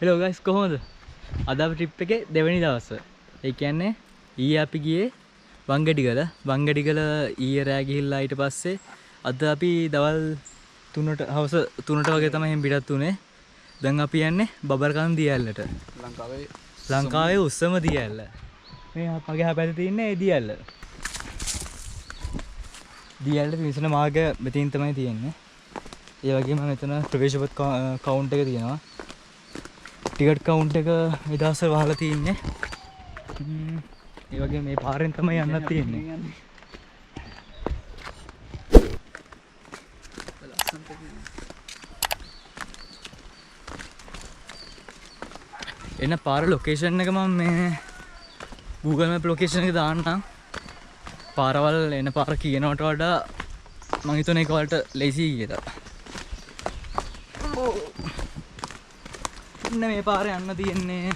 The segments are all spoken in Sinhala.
Hello guys, කොහොමද? අද අපි ට්‍රිප් එකේ දෙවෙනි දවස. ඒ කියන්නේ ඊයේ අපි ගියේ වංගඩිගල. වංගඩිගල ඊයේ රෑ ගිහිල්ලා ඊට පස්සේ අද අපි දවල් 3ට හවස 3ට වගේ තමයි එහෙන් පිටත් උනේ. දැන් අපි යන්නේ බබරකන්ද දියැලට. ලංකාවේ උස්සම දියැල. මේ අපගේ හැපැත්තේ තියෙන්නේ ඒ දියැල. දියැලට පිවිසෙන මාර්ගය මෙතනින් තමයි තියෙන්නේ. ඒ වගේම මෙතන ප්‍රවේශපත් කවුන්ට් එක තියෙනවා. ටිකට් කවුන්ට් එක මේ දවස්වල වහලා තියෙන්නේ. ඒ වගේම මේ පාරෙන් තමයි යන්නත් තියෙන්නේ. එන පාර ලොකේෂන් එක මම මේ Google Map ලොකේෂන් එක දාන්නම්. පාරවල් එන පාර කියනවට වඩා මම හිතුවේ ඒක වලට ලේසි කියලා. මේ පාරේ යන්න තියෙන්නේ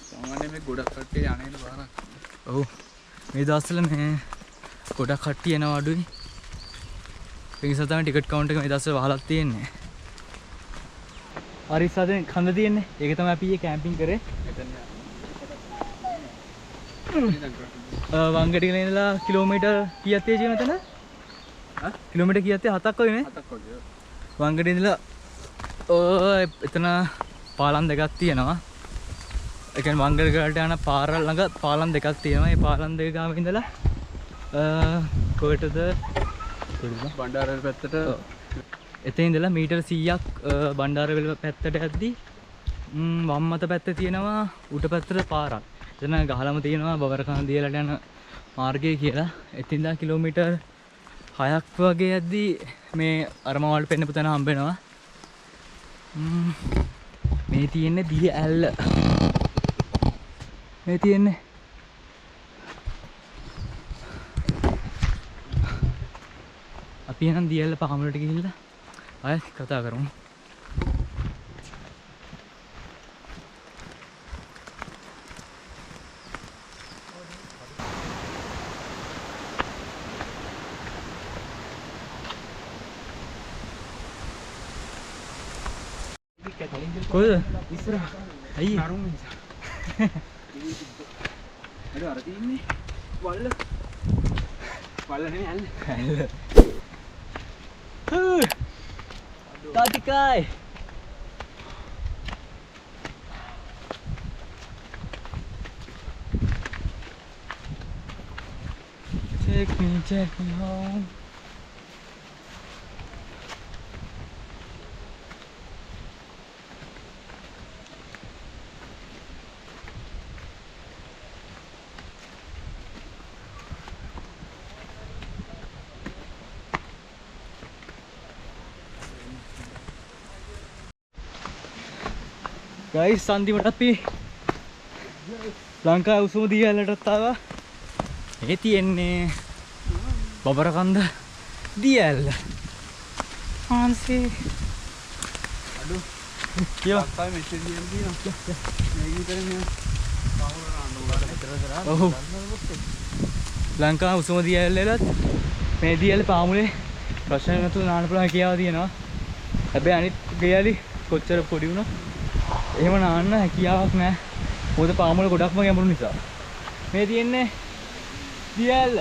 සාමාන්‍යයෙන් මේ ගොඩක් කට්ටිය යන්නේ පාරක්. ඔව් මේ දවස්වල මේ ගොඩක් කට්ටිය එනවා අඩුයි. ඒ නිසා තමයි ටිකට් කවුන්ට් එක මේ දවස්වල වහලා තියෙන්නේ. හරි ඉස්සරහින් කන්ද තියෙන්නේ. ඒක තමයි අපි ඊයේ කැම්පින් කරේ. වංගඩිගල ඉඳලා කිලෝමීටර් කීයක් තියෙද මෙතන? කිලෝමීටර් කීයක් තියෙද? 7ක් වගේ නේ? 7ක් වගේ. වංගඩිගල ඉඳලා එතන පාලම් දෙකක් තියෙනවා. ඒ කියන්නේ වංගඩිගලට යන පාරවල් ළඟ පාලම් දෙකක් තියෙනවා. මේ පාලම් දෙක ගාම ඉඳලා කොහෙටද? බණ්ඩාරවැල පැත්තට. එතන ඉඳලා මීටර් 100ක් බණ්ඩාරවැල පැත්තට යද්දි වම් අත පැත්තේ තියෙනවා උඩ පැත්තට පාරක්. එතන ගහලම තියෙනවා බබරකන්ද දියලට යන මාර්ගය කියලා. එතින් ඉඳලා කිලෝමීටර් 6ක් වගේ යද්දි මේ අරමවලට පෙන්නපු තැන හම්බ වෙනවා. මේ තියෙන්නේ දිය ඇල්ල. මේ තියෙන්නේ අපි එනම් දිය ඇල්ල පාමුලට ගිහිල්ලා ආයෙත් කතා කරමු. කොහෙද? ඉස්සරහ. අයියේ. අරුන් නිසා. අර තියෙන්නේ වල්ල. වල්ල නෙමෙයි ඇල්ල. ඇල්ල. තාතිකයි. Take me home. Guys, සන්දිමට අපි ලංකාවේ උසම දියැලටත් ආවා. ඒ තියෙන්නේ බබරකන්ද දියැල. ආන්සේ අඩු කියෝ ලංකාවේ මෙච්චර දියැල තියෙනවා. මේක විතරේ නේ. ඔව්. ලංකාවේ උසම දියැලලත් මේ දියැල පාමුලේ ප්‍රශ්න නැතුව නාන්න පුළුවන් හැකියාව තියෙනවා. හැබැයි අනිත් දියැලි කොච්චර පොඩි වුණා එහෙම නාන්න හැකියාවක් නැහැ. මොකද පාමුල ගොඩක්ම ගැඹුරු නිසා. මේ තියෙන්නේ දියැල.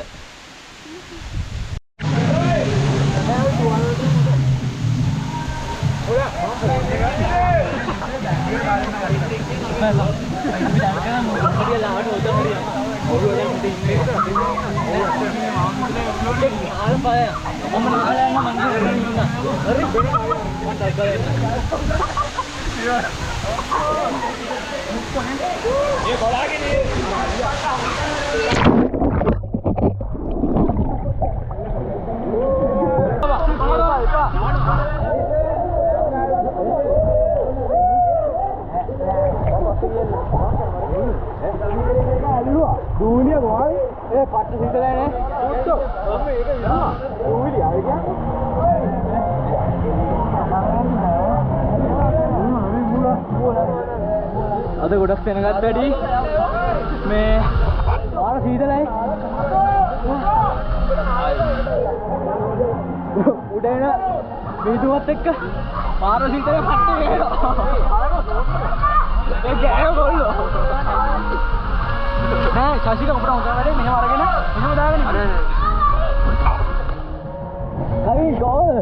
ये बोला कि नहीं दुनिया बोल ए पार्ट सीधे लेने तो अब एक है दूली आ गया අද ගොඩක් වෙනගත් වැඩි මේ පාර සීතලයි උඩ එන මිනිතුමත් එක්ක පාර සිල්තේ කට්ටි ගේනවා. ඒ ගෑව කොල්ලෝ. නෑ ශාසික උඹට උදා වැඩේ මෙහෙම අරගෙන මෙහෙම දාගෙන ඉන්න. හරි ගෝල්.